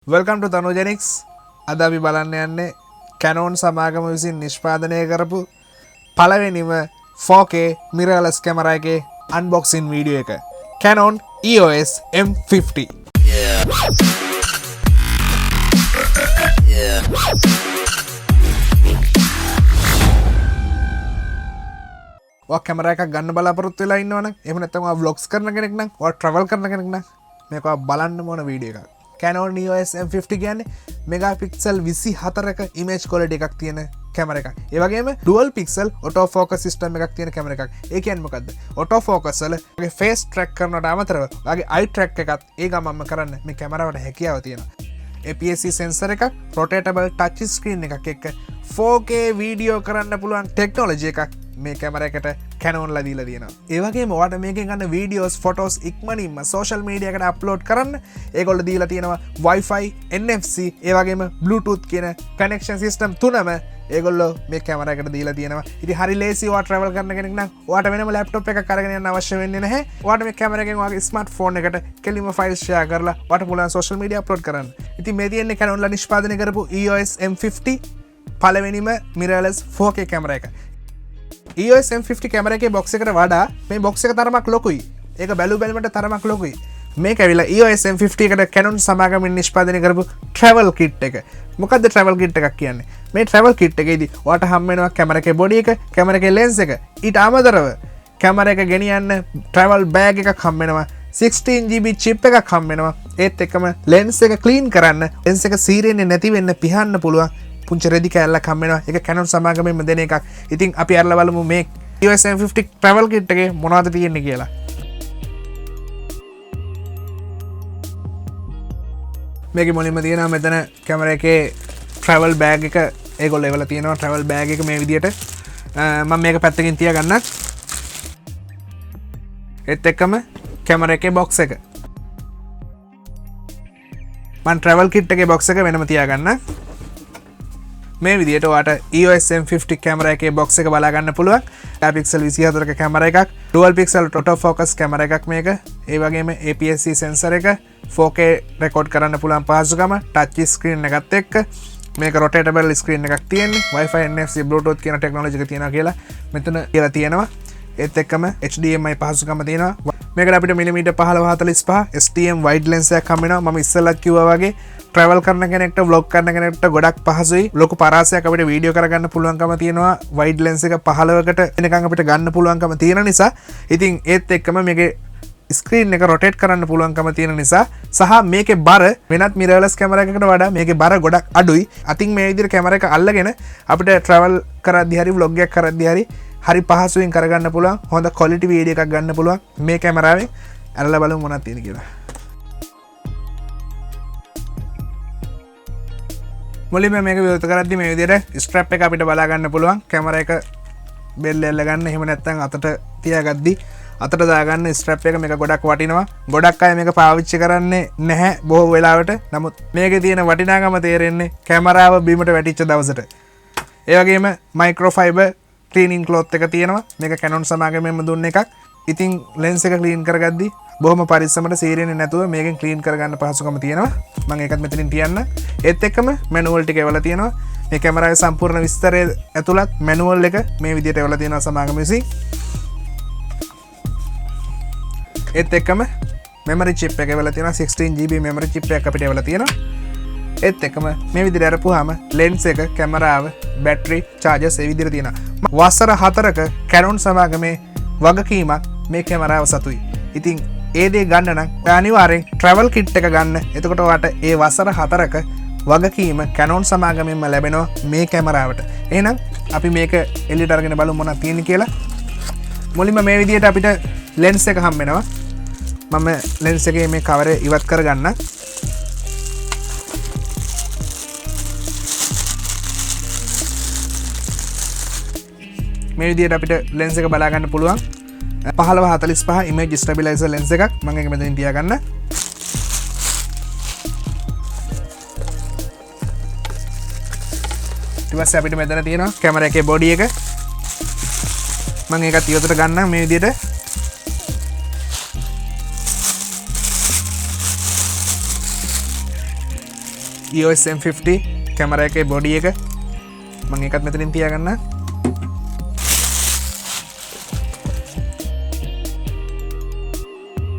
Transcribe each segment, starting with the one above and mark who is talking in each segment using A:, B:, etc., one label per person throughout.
A: Welcome to Thanugenix. අද අපි බලන්න යන්නේ Canon සමාගම විසින් නිෂ්පාදනය කරපු පළවෙනිම 4K mirrorless camera එකේ unboxing video එක. Canon EOS M50. ඔය කැමරා එකක් ගන්න බලාපොරොත්තු වෙලා ඉන්නවනම් එහෙම නැත්නම් ඔය vlogs කරන කෙනෙක් නම් ඔය travel කරන කෙනෙක් නම් මේක බලන්න ඕන වීඩියෝ එකක්. Canon EOS M50 කියන්නේ megapixel 24ක image quality එකක් තියෙන කැමරා එකක්. ඒ වගේම dual pixel auto focus system එකක් තියෙන කැමරා එකක්. ඒ කියන්නේ මොකද්ද? auto focus වල ඔගේ face track කරනවට අමතරව ඔගේ eye track එකත් ඒ ගමන්ම කරන්න මේ කැමරාවට හැකියාව තියෙනවා. APS-C sensor එකක්, rotatable touch screen එකක් එක්ක 4K video කරන්න පුළුවන් technology එකක් මේ කැමරා එකට Canon ලා දීලා තියෙනවා. ඒ වගේම ඔයාලට මේකෙන් ගන්න videos, photos ඉක්මනින්ම social media එකට upload කරන්න ඒගොල්ලෝ දීලා තියෙනවා Wi-Fi, NFC, ඒ වගේම Bluetooth කියන connection system තුනම ඒගොල්ලෝ මේ කැමරා එකට දීලා තියෙනවා. ඉතින් හරි ලේසි ඔයා travel කරන කෙනෙක් නම් ඔයාට වෙනම laptop එකක් අරගෙන යන්න අවශ්‍ය වෙන්නේ නැහැ. ඔයාට මේ කැමරා එකෙන් ඔයාගේ smartphone එකට කෙලින්ම files share කරලා ඔයාට පුළුවන් social media upload කරන්න. ඉතින් මේ තියෙන්නේ Canon ලා නිෂ්පාදනය කරපු EOS M50 පළවෙනිම mirrorless 4K කැමරා එක. EOS M50 කැමරා එකේ box එකට වඩා මේ box එක තරමක් ලොකුයි. ඒක බැලුමට තරමක් ලොකුයි. මේක ඇවිල්ලා EOS M50 එකට Canon සමාගමෙන් නිෂ්පාදනය කරපු travel kit එක. මොකද්ද travel kit එකක් කියන්නේ? මේ travel kit එකේදී ඔයාට හම් වෙනවා කැමරා එකේ body එක, කැමරා එකේ lens එක. ඊට අමතරව කැමරා එක ගෙනියන්න travel bag එකක් හම් වෙනවා. 16GB chip එකක් හම් වෙනවා. ඒත් එක්කම lens එක clean කරන්න, lens එක සීරෙන්නේ නැති වෙන්න පිහන්න පුළුවන් පුංචි රෙදි කෑල්ලක් හම් වෙනවා. ඒක Canon සමාගමෙන්ම දෙන එකක්. ඉතින් අපි අරලා බලමු මේ EOS M50 travel kit එකේ මොනවද තියෙන්නේ කියලා. මේකේ මුලින්ම තියෙනවා මෙතන කැමරා එකේ travel bag එක ඒගොල්ලෝ එවලා තියෙනවා travel bag එක මේ විදියට. මම මේක පැත්තකින් තියාගන්නම්. ඒත් එක්කම කැමරා එකේ box එක. මම travel kit එකේ box එක වෙනම තියාගන්නම්. මේ විදියට ඔයාට EOS M50 කැමරා එකේ box එක බලා ගන්න පුළුවන්. megapixel 24ක කැමරා එකක්, dual pixel auto focus camera එකක් මේක. ඒ වගේම APS-C sensor එක, 4K record කරන්න පුළුවන් පහසුකම, touch screen එකත් එක්ක මේක rotatable screen එකක් තියෙන්නේ. Wi-Fi, NFC, Bluetooth කියන technology එක තියෙනවා කියලා මෙතන කියලා තියෙනවා. ඒත් එක්කම HDMI පහසුකම තියෙනවා. මේකට අපිට මිලිමීටර් 15-45 STM wide lens එකක් හම් වෙනවා. මම ඉස්සෙල්ලත් කිව්වා වගේ travel කරන කෙනෙක්ට vlog කරන කෙනෙක්ට ගොඩක් පහසුයි. ලොකු පරාසයක් අපිට වීඩියෝ කරගන්න පුළුවන්කම තියෙනවා. wide lens එක 15කට එනකන් අපිට ගන්න පුළුවන්කම තියෙන නිසා. ඉතින් ඒත් එක්කම මේකේ ස්ක්‍රීන් එක රොටේට් කරන්න පුළුවන්කම තියෙන නිසා සහ මේකේ බර වෙනත් mirrorless කැමරා එකකට වඩා මේකේ බර ගොඩක් අඩුයි. අතින් මේ විදිහට කැමරා එක අල්ලගෙන අපිට travel කරද්දී හරි vlog එකක් කරද්දී හරි පහසුවෙන් කරගන්න පුළුවන්. හොඳ quality වීඩියෝ එකක් ගන්න පුළුවන් මේ කැමරාවෙන්. අරලා බලමු මොනවද තියෙන්නේ කියලා. මුලින්ම මේක විවෘත කරද්දී මේ විදිහට ස්ට්‍රැප් එක අපිට බලා ගන්න පුළුවන්. කැමරා එක බෙල්ල එල්ල ගන්න. එහෙම නැත්නම් අතට තියාගද්දී අතට දාගන්න ස්ට්‍රැප් එක මේක ගොඩක් වටිනවා. ගොඩක් අය මේක පාවිච්චි කරන්නේ නැහැ බොහෝ වෙලාවට. නමුත් මේකේ තියෙන වටිනාකම තේරෙන්නේ කැමරාව බීමට වැටිච්ච දවසට. ඒ වගේම මයික්‍රෝ ෆයිබර් ක්ලීනින් ක්ලොත් එක තියෙනවා. මේක Canon සමාගමෙන්ම දුන්න එකක්. ඉතින් lens එක ක්ලීන් කරගද්දී බොහොම පරිස්සමට සීරෙන්නේ නැතුව මේකෙන් ක්ලීන් කරගන්න පහසුකම තියෙනවා. මම ඒකත් මෙතනින් තියන්න. ඒත් එක්කම මැනුවල් ටික එවලා තියෙනවා. මේ කැමරාවේ සම්පූර්ණ විස්තරය ඇතුළත් මැනුවල් එක මේ විදිහට එවලා තියෙනවා සමාගම විසින්. ඒත් එක්කම memory chip එක එවලා තියෙනවා. 16GB memory chip එකක් අපිට එවලා තියෙනවා. ඒත් එක්කම මේ විදිහට අරපුවාම lens එක, කැමරාව, battery, chargers ඒ විදිහට තියෙනවා. වසර 4ක Canon සමාගමේ වගකීමක් මේ කැමරාව සතුයි. ඉතින් ඒ දේ ගන්න නම් අනිවාර්යෙන් travel kit එක ගන්න. එතකොට ඔයාට ඒ වසර 4ක වගකීම Canon සමාගමෙන්ම ලැබෙනවා මේ කැමරාවට. එහෙනම් අපි මේක එළියට අරගෙන බලමු මොනවද තියෙන්නේ කියලා. මුලින්ම මේ විදිහට අපිට lens එක හම් වෙනවා. මම lens එකේ මේ cover ඉවත් කරගන්න. මේ විදිහට අපිට lens එක බලා ගන්න පුළුවන්. 15-45 image stabilizer lens එකක්. මම ඒක මෙතනින් තියාගන්න. ඊට පස්සේ අපිට මෙතන තියෙනවා කැමරා එකේ body එක. මම ඒකත් ඉවතට ගන්නම් මේ විදිහට. EOS M50 කැමරා එකේ බොඩි එක මම ඒකත් මෙතනින් තියාගන්න.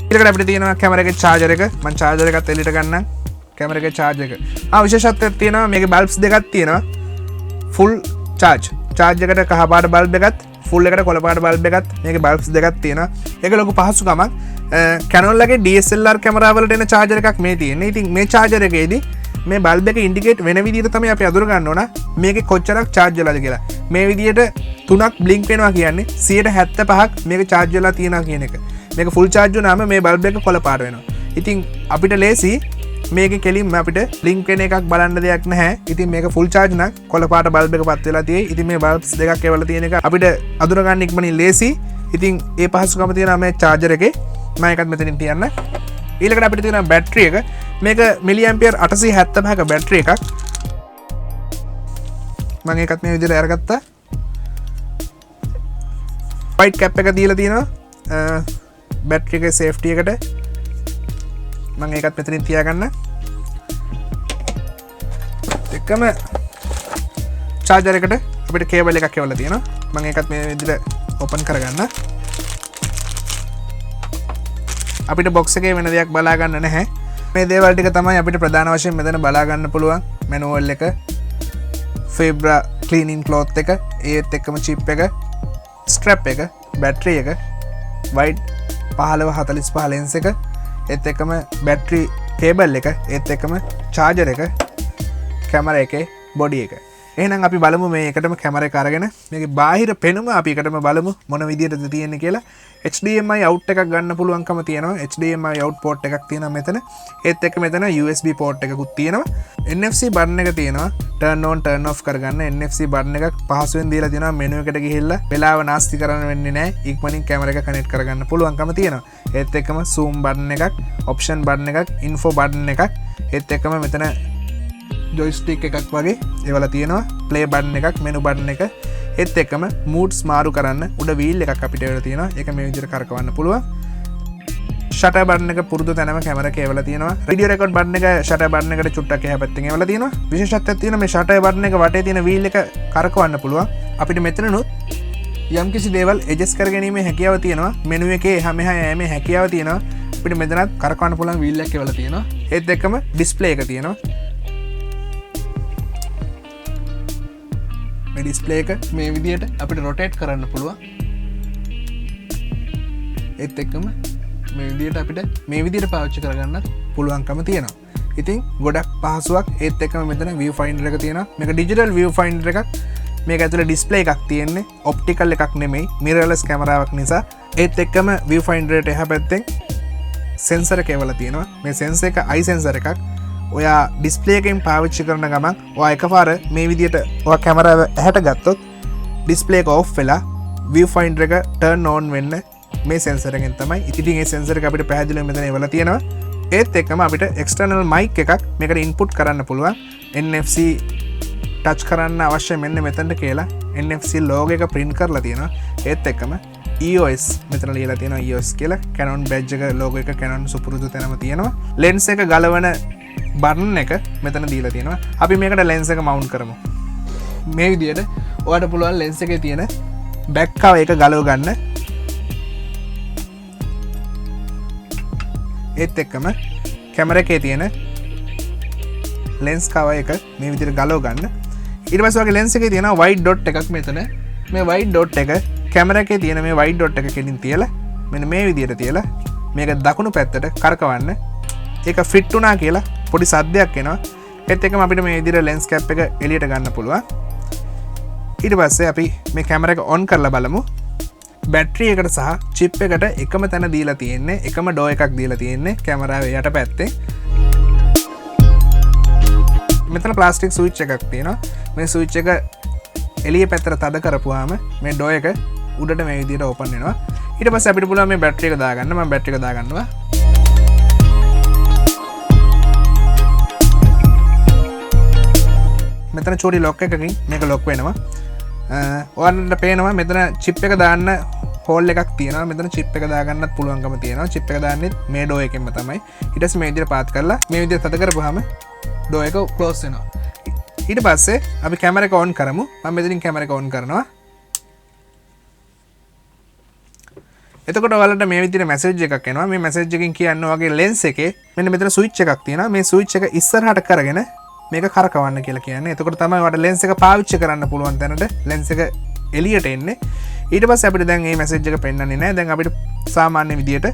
A: ඊළඟට අපිට තියෙනවා කැමරා එකේ charger එක. මම charger එකත් එළියට ගන්නම්. කැමරා එකේ charger එක. විශේෂත්වයක් තියෙනවා මේකේ bulbs දෙකක් තියෙනවා. full charge. charge එකට කහ පාට bulb එකත් full එකට කොළ පාට bulb එකත් මේකේ bulbs දෙකක් තියෙනවා. ඒක ලොකු පහසුකමක්. Canon ලගේ DSLR කැමරා වලට එන charger එකක් මේ තියෙන්නේ. ඉතින් මේ charger එකේදී මේ bulb එක indicate වෙන විදිහට තමයි අපි අඳුර ගන්න ඕන මේකේ කොච්චරක් charge වෙලාද කියලා. මේ විදිහට තුනක් blink වෙනවා කියන්නේ 75%ක් මේක charge වෙලා තියෙනවා කියන එක. මේක full charge වුණාම මේ bulb එක කොළ පාට වෙනවා. ඉතින් අපිට ලේසි මේක කෙලින්ම අපිට blink වෙන එකක් බලන්න දෙයක් නැහැ. ඉතින් මේක full charge නම් කොළ පාට bulb එක පත් වෙලා තියෙයි. ඉතින් මේ bulbs දෙකක් එවලා තියෙන එක අපිට අඳුර ගන්න ඉක්මනින් ලේසි. ඉතින් ඒ පහසුකම තියෙනවා මේ charger එකේ. මම එකත් මෙතනින් තියන්න. ඊළඟට අපිට තියෙනවා බැටරි එක. මේක මිලිඇම්පියර් 875ක බැටරි එකක්. මම ඒකත් මේ විදිහට අරගත්තා. white cap එක දීලා තියෙනවා. බැටරි එකේ සේෆ්ටි එකට. මම ඒකත් මෙතනින් තියාගන්න. එකම charger එකට අපිට කේබල් එකක් එවලා තියෙනවා. මම ඒකත් මේ විදිහට ඕපන් කරගන්න. අපිට බොක්ස් එකේ වෙන දෙයක් බලා ගන්න නැහැ. මේ දේවල් ටික තමයි අපිට ප්‍රධාන වශයෙන් මෙතන බලා ගන්න පුළුවන්. මැනුවල් එක, Fibra cleaning cloth එක, ඒත් එක්කම chip එක, strap එක, battery එක, wide 1545 lens එක, ඒත් එක්කම battery cable එක, ඒත් එක්කම charger එක, camera එකේ body එක. එහෙනම් අපි බලමු මේ එකටම කැමරා එක අරගෙන මේකේ බාහිර පෙනුම අපි එකටම බලමු මොන විදියටද තියෙන්නේ කියලා. HDMI out එකක් ගන්න පුළුවන්කම තියෙනවා. HDMI out port එකක් තියෙනවා මෙතන. ඒත් එක්ක මෙතන USB port එකකුත් තියෙනවා. NFC button එක තියෙනවා. turn on turn off කරගන්න NFC button එකක් පහසුවෙන් දීලා තියෙනවා. menu එකට ගිහිල්ලා වෙලාව නාස්ති කරන්න වෙන්නේ නැහැ. ඉක්මනින් කැමරා එක connect කරගන්න පුළුවන්කම තියෙනවා. ඒත් එක්කම zoom button එකක්, option button එකක්, info button එකක්, ඒත් එක්කම මෙතන joystick එකක් වගේ ඒවල තියෙනවා. play button එකක්, menu button එක, ඒත් එක්කම moods මාරු කරන්න උඩ wheel එකක් අපිට ඒවල තියෙනවා. ඒක මේ විදිහට කරකවන්න පුළුවන්. shutter button එක පුරුදු තැනම කැමරා එකේ ඒවල තියෙනවා. video record button එක shutter button එකට චුට්ටක් එහා පැත්තෙන් ඒවල තියෙනවා. විශේෂත්වයක් තියෙනවා මේ shutter button එක වටේ තියෙන wheel එක කරකවන්න පුළුවන්. අපිට මෙතනනොත් යම්කිසි දේවල් adjust කරගැනීමේ හැකියාව තියෙනවා. menu එකේ එහා මෙහා යෑමේ හැකියාව තියෙනවා. අපිට මෙතනත් කරකවන්න පුළුවන් wheel එකක් ඒවල තියෙනවා. ඒත් එක්කම display එක තියෙනවා. මේ ඩිස්ප්ලේ එක මේ විදිහට අපිට රොටේට් කරන්න පුළුවන්. ඒත් එක්කම මේ විදිහට අපිට මේ විදිහට පාවිච්චි කරගන්න පුළුවන්කම තියෙනවා. ඉතින් ගොඩක් පහසුවක්. ඒත් එක්කම මෙතන viewfinder එක තියෙනවා. මේක digital viewfinder එකක්. මේක ඇතුලේ ඩිස්ප්ලේ එකක් තියෙන්නේ. ඔප්ටිකල් එකක් නෙමෙයි. mirrorless කැමරාවක් නිසා. ඒත් එක්කම viewfinder එකට එහා පැත්තෙන් sensor එක එවලා තියෙනවා. මේ sensor එක eye sensor එකක්. ඔයා ඩිස්ප්ලේ එකෙන් පාවිච්චි කරන ගමන් ඔයා එකපාර මේ විදිහට ඔයා කැමරාව ඇහැට ගත්තොත් ඩිස්ප්ලේ එක ඔෆ් වෙලා viewfinder එක turn on වෙන්න මේ sensor එකෙන් තමයි. ඉතින් මේ sensor එක අපිට පැහැදිලිව මෙතන එවලා තියෙනවා. ඒත් එක්කම අපිට external mic එකක් මේකට input කරන්න පුළුවන්. NFC touch කරන්න අවශ්‍ය මෙන්න මෙතනට කියලා NFC logo එක print කරලා තියෙනවා. ඒත් එක්කම EOS මෙතන ලියලා තියෙනවා EOS කියලා. Canon badge එක logo එක Canon සුපුරුදු තැනම තියෙනවා. lens එක ගලවන බටන් එක මෙතන දීලා තියෙනවා. අපි මේකට lens එක mount කරමු. මේ විදිහට ඔයාලට පුළුවන් lens එකේ තියෙන back cover එක ගලව ගන්න. ඒත් එක්කම කැමරා එකේ තියෙන lens cover එක මේ විදිහට ගලව ගන්න. ඊට පස්සේ ඔයගේ lens එකේ තියෙන white dot එකක් මෙතන. මේ white dot එක කැමරා එකේ තියෙන මේ white dot එක කෙලින් තියලා මෙන්න මේ විදිහට තියලා මේක දකුණු පැත්තට කරකවන්න. ඒක fit වුණා කියලා පොඩි සද්දයක් එනවා. ඒත් එක්කම අපිට මේ විදිහට lens cap එක එළියට ගන්න පුළුවන්. ඊට පස්සේ අපි මේ කැමරා එක on කරලා බලමු. බැටරි එකට සහ chip එකට එකම තැන දීලා තියෙන්නේ. එකම door එකක් දීලා තියෙන්නේ කැමරාවේ යට පැත්තේ. මෙතන ප්ලාස්ටික් ස්විච් එකක් තියෙනවා. මේ ස්විච් එක එළිය පැත්තට තද කරපුවාම මේ door එක උඩට මේ විදිහට open වෙනවා. ඊට පස්සේ අපිට පුළුවන් මේ බැටරි එක දාගන්න. මම බැටරි එක දාගන්නවා. මෙතන චූටි ලොක් එකකින් මේක ලොක් වෙනවා. ඔයාලට පේනවා මෙතන chip එක දාන්න හෝල් එකක් තියෙනවා. මෙතන chip එක දාගන්නත් පුළුවන්කම තියෙනවා. chip එක දාන්නේ මේ door එකෙන්ම තමයි. ඊට පස්සේ මේ විදිහට පාත් කරලා මේ විදිහට තද කරපුවාම ඩෝ එක ක්ලෝස් වෙනවා. ඊට පස්සේ අපි කැමර එක ඔන් කරමු. මම මෙතනින් කැමර එක ඔන් කරනවා. එතකොට ඔයාලට මේ විදිහට මැසේජ් එකක් එනවා. මේ මැසේජ් එකකින් කියන්නේ වගේ ලෙන්ස් එකේ මෙන්න මෙතන ස්විච් එකක් තියෙනවා. මේ ස්විච් එක ඉස්සරහට කරගෙන මේක කරකවන්න කියලා කියන්නේ. එතකොට තමයි ඔයාලට ලෙන්ස් එක පාවිච්චි කරන්න පුළුවන් තැනට ලෙන්ස් එක එළියට එන්නේ. ඊට පස්සේ අපිට දැන් මේ මැසේජ් එක පෙන්වන්නේ නැහැ. දැන් අපිට සාමාන්‍ය විදියට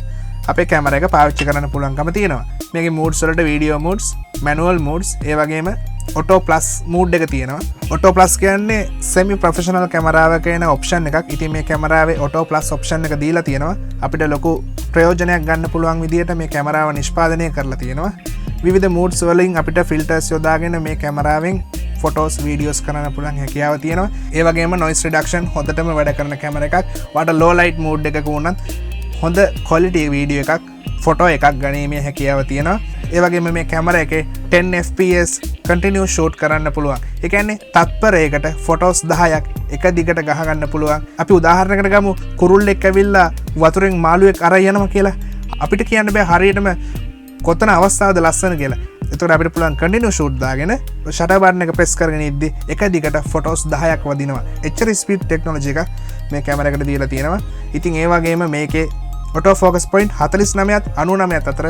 A: අපේ කැමරා එක පාවිච්චි කරන්න පුළුවන්කම තියෙනවා. මේකේ moods වලට වීඩියෝ moods, manual moods, ඒ වගේම auto plus mood එක තියෙනවා. auto plus කියන්නේ semi professional කැමරාවක එන option එකක්. ඉතින් මේ කැමරාවේ auto plus option එක දීලා තියෙනවා. අපිට ලොකු ප්‍රයෝජනයක් ගන්න පුළුවන් විදියට මේ කැමරාව නිෂ්පාදනය කරලා තියෙනවා. විවිධ moods වලින් අපිට filters යොදාගෙන මේ කැමරාවෙන් ෆොටෝස් වීඩියෝස් කරන්න පුළුවන් හැකියාව තියෙනවා. ඒ වගේම noise reduction හොඳටම වැඩ කරන කැමරා එකක්. වාට low light mood එකක වුණත් හොඳ quality වීඩියෝ එකක් ෆොටෝ එකක් ගනීමේ හැකියාව තියෙනවා. ඒ වගේම මේ කැමරා එකේ 10 fps continuous shoot කරන්න පුළුවන්. ඒ කියන්නේ තත්පරයකට ෆොටෝස් 10ක් එක දිගට ගහ ගන්න පුළුවන්. අපි උදාහරණයකට ගමු කුරුල්ලෙක් ඇවිල්ලා වතුරෙන් මාළුවෙක් අරන් යනවා කියලා. අපිට කියන්න බෑ හරියටම කොතන අවස්ථාවද ලස්සන කියලා. එතකොට අපිට පුළුවන් කන්ටිනියු ෂූට් දාගෙන ෂටර් බටන් එක ප්‍රෙස් කරගෙන ඉද්දි එක දිගට ෆොටෝස් 10ක් වදිනවා. එච්චර ස්පීඩ් ටෙක්නොලොජි එකක් මේ කැමරා එකට දීලා තියෙනවා. ඉතින් ඒ වගේම මේකේ ඔටෝ ෆෝකස් පොයින්ට් 49ත් 99ත් අතර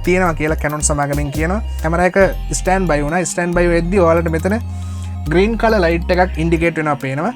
A: තියෙනවා කියලා Canon සමාගමෙන් කියනවා. කැමරා එක ස්ටෑන්ඩ් බයි වුණා. ස්ටෑන්ඩ් බයි වෙද්දි ඔයාලට මෙතන ග්‍රීන් කලර් ලයිට් එකක් ඉන්ඩිකේට් වෙනවා පේනවා.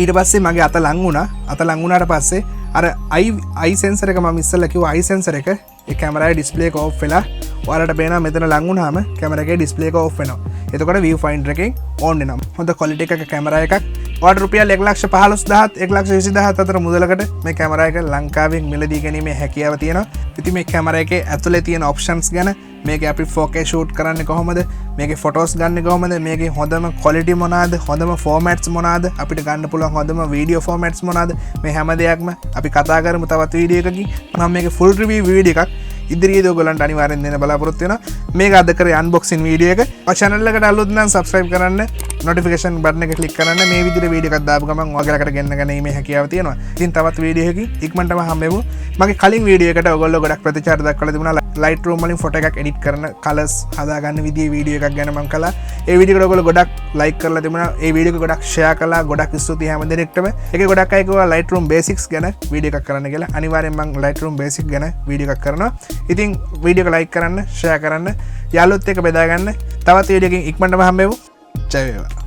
A: ඊට පස්සේ මගේ අත ලං වුණා. අත ලං වුණාට පස්සේ අර අයි සෙන්සර් එක මම ඉස්සෙල්ලා කිව්වා අයි සෙන්සර් එක ඒ කැමරාවේ ඩිස්ප්ලේ එක ඕෆ් වෙලා ඔයාලට පේනවා මෙතන ලං වුණාම කැමරා එකේ ඩිස්ප්ලේ එක ඕෆ් වෙනවා. එතකොට viewfinder එකෙන් on වෙනවා. හොඳ quality එකක කැමරා එකක්. ඔයාලට රුපියල් 1,15,000 1,20,000 අතර මුදලකට මේ කැමරා එක ලංකාවෙන් මිලදී ගැනීමේ හැකියාව තියෙනවා. ඉතින් මේ කැමරා එකේ ඇතුලේ තියෙන options ගැන මේකේ අපි 4K shoot කරන්නේ කොහොමද? මේකේ photos ගන්න කොහොමද? මේකේ හොඳම quality මොනවාද? හොඳම formats මොනවාද? අපිට ගන්න පුළුවන් හොඳම video formats මොනවාද? මේ හැම දෙයක්ම අපි කතා කරමු තවත් වීඩියෝ එකකින්. මම මේකේ full review වීඩියෝ එකක් ඉදිරියේදී ඔයගොල්ලන්ට අනිවාර්යෙන් දෙන්න බලාපොරොත්තු වෙනවා. මේක අද කරේ unboxing වීඩියෝ එක. ඔය channel එකට අලුත් නම් subscribe කරන්න, notification button එක click කරන්න. මේ විදිහට වීඩියෝ එකක් දාපු ගමන් ඔයගලකට ගෙන්න ගැනීමේ හැකියාව තියෙනවා. ඉතින් තවත් වීඩියෝ එකකින් ඉක්මනටම හම්බෙමු. මගේ කලින් වීඩියෝ එකට ඔයගොල්ලෝ ගොඩක් ප්‍රතිචාර දක්වලා තිබුණා. Lightroom වලින් ෆොටෝ එකක් edit කරන colors හදාගන්න විදිහේ වීඩියෝ එකක් ගැන මම කළා. ඒ වීඩියෝ එකට ඔයගොල්ලෝ ගොඩක් like කරලා තිබුණා. ඒ වීඩියෝ එක ගොඩක් share කළා. ගොඩක් ස්තුතියි හැම දෙනෙක්ටම. ඒකේ ගොඩක් අය කිව්වා Lightroom basics ගැන වීඩියෝ එකක් කරන්න කියලා. අනිවාර්යෙන් මම Lightroom basics ගැන වීඩියෝ එකක් කරනවා. ඉතින් වීඩියෝ එක like කරන්න, share කරන්න, යාළුවොත් එක්ක බෙදා ගන්න. තවත් වීඩියෝ එකකින් ඉක්මනටම හම්බෙමු. ජය වේවා.